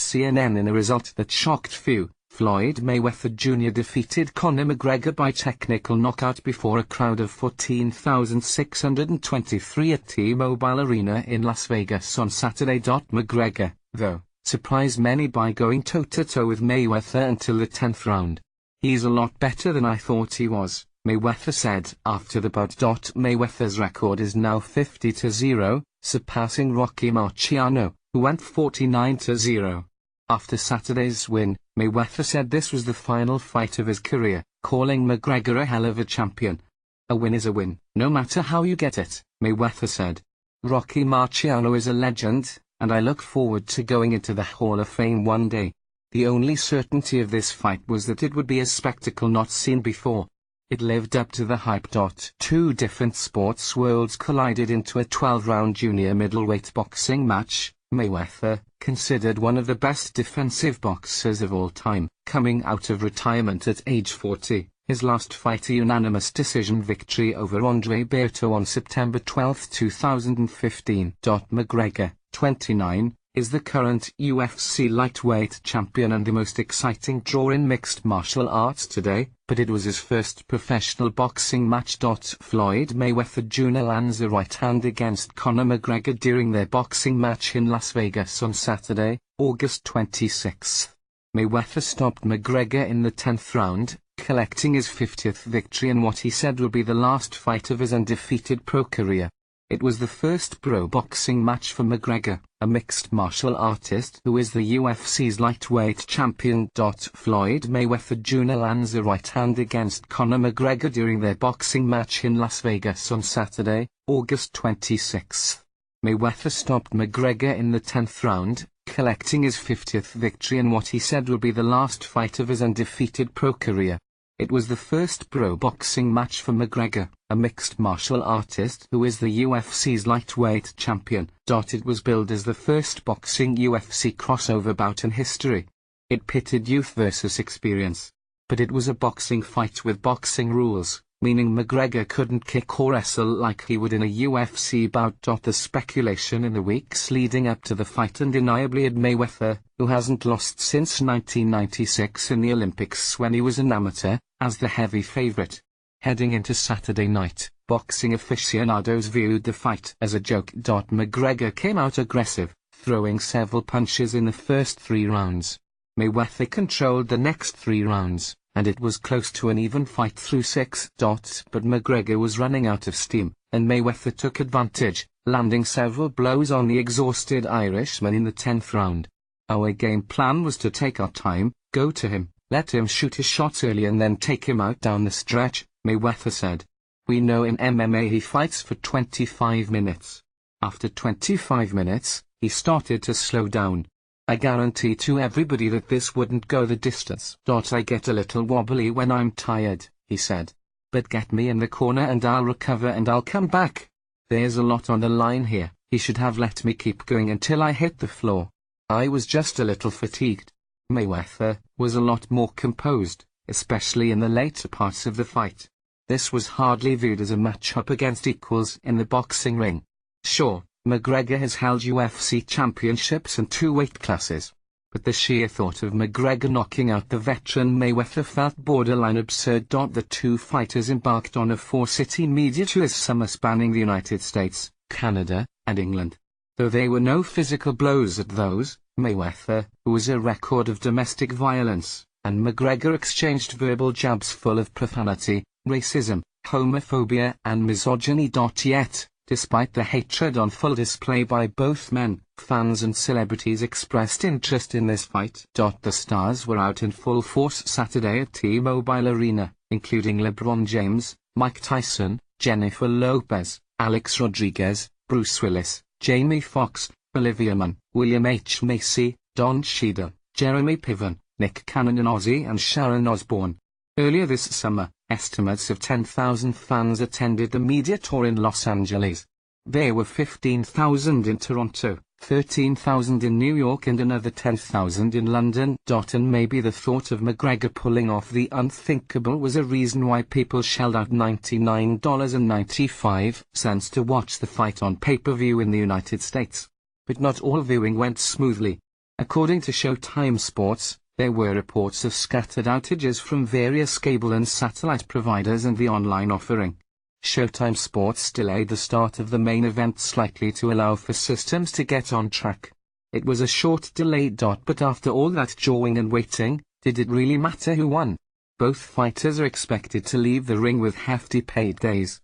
CNN in a result that shocked few. Floyd Mayweather Jr. defeated Conor McGregor by technical knockout before a crowd of 14,623 at T-Mobile Arena in Las Vegas on Saturday. McGregor, though, surprised many by going toe-to-toe with Mayweather until the 10th round. "He's a lot better than I thought he was," Mayweather said after the bout. Mayweather's record is now 50-0, surpassing Rocky Marciano, who went 49-0. After Saturday's win, Mayweather said this was the final fight of his career, calling McGregor a hell of a champion. "A win is a win, no matter how you get it," Mayweather said. "Rocky Marciano is a legend, and I look forward to going into the Hall of Fame one day. The only certainty of this fight was that it would be a spectacle not seen before. It lived up to the hype. Two different sports worlds collided into a 12-round junior middleweight boxing match. Mayweather, considered one of the best defensive boxers of all time, coming out of retirement at age 40, his last fight a unanimous decision victory over Andre Berto on September 12, 2015. McGregor, 29, is the current UFC lightweight champion and the most exciting draw in mixed martial arts today, but it was his first professional boxing match. Floyd Mayweather Jr. lands a right hand against Conor McGregor during their boxing match in Las Vegas on Saturday, August 26. Mayweather stopped McGregor in the 10th round, collecting his 50th victory in what he said would be the last fight of his undefeated pro career. It was the first pro boxing match for McGregor, a mixed martial artist who is the UFC's lightweight champion. Floyd Mayweather Jr. lands a right hand against Conor McGregor during their boxing match in Las Vegas on Saturday, August 26. Mayweather stopped McGregor in the 10th round, collecting his 50th victory in what he said would be the last fight of his undefeated pro career. It was the first pro boxing match for McGregor, a mixed martial artist who is the UFC's lightweight champion. It was billed as the first boxing UFC crossover bout in history. It pitted youth versus experience. But it was a boxing fight with boxing rules, meaning McGregor couldn't kick or wrestle like he would in a UFC bout. The speculation in the weeks leading up to the fight undeniably had Mayweather, who hasn't lost since 1996 in the Olympics when he was an amateur, as the heavy favorite. Heading into Saturday night, boxing aficionados viewed the fight as a joke. McGregor came out aggressive, throwing several punches in the first 3 rounds. Mayweather controlled the next 3 rounds, and it was close to an even fight through 6. But McGregor was running out of steam, and Mayweather took advantage, landing several blows on the exhausted Irishman in the 10th round. "Our game plan was to take our time, go to him, let him shoot his shot early and then take him out down the stretch," Mayweather said. "We know in MMA he fights for 25 minutes. After 25 minutes, he started to slow down. I guarantee to everybody that this wouldn't go the distance. I get a little wobbly when I'm tired," he said. "But get me in the corner and I'll recover and I'll come back. There's a lot on the line here. He should have let me keep going until I hit the floor. I was just a little fatigued." Mayweather was a lot more composed, especially in the later parts of the fight. This was hardly viewed as a matchup against equals in the boxing ring. Sure, McGregor has held UFC championships in 2 weight classes, but the sheer thought of McGregor knocking out the veteran Mayweather felt borderline absurd. The two fighters embarked on a 4-city media tour this summer spanning the United States, Canada, and England. Though there were no physical blows at those, Mayweather, who has a record of domestic violence, and McGregor exchanged verbal jabs full of profanity, racism, homophobia, and misogyny. Yet, despite the hatred on full display by both men, fans and celebrities expressed interest in this fight. The stars were out in full force Saturday at T-Mobile Arena, including LeBron James, Mike Tyson, Jennifer Lopez, Alex Rodriguez, Bruce Willis, Jamie Foxx, Olivia Munn, William H. Macy, Don Cheadle, Jeremy Piven, Nick Cannon and Ozzy and Sharon Osbourne. Earlier this summer, estimates of 10,000 fans attended the media tour in Los Angeles. There were 15,000 in Toronto, 13,000 in New York and another 10,000 in London. And maybe the thought of McGregor pulling off the unthinkable was a reason why people shelled out $99.95 to watch the fight on pay-per-view in the United States. But not all viewing went smoothly. According to Showtime Sports, there were reports of scattered outages from various cable and satellite providers and the online offering. Showtime Sports delayed the start of the main event slightly to allow for systems to get on track. It was a short delay. But after all that jawing and waiting, did it really matter who won? Both fighters are expected to leave the ring with hefty paydays.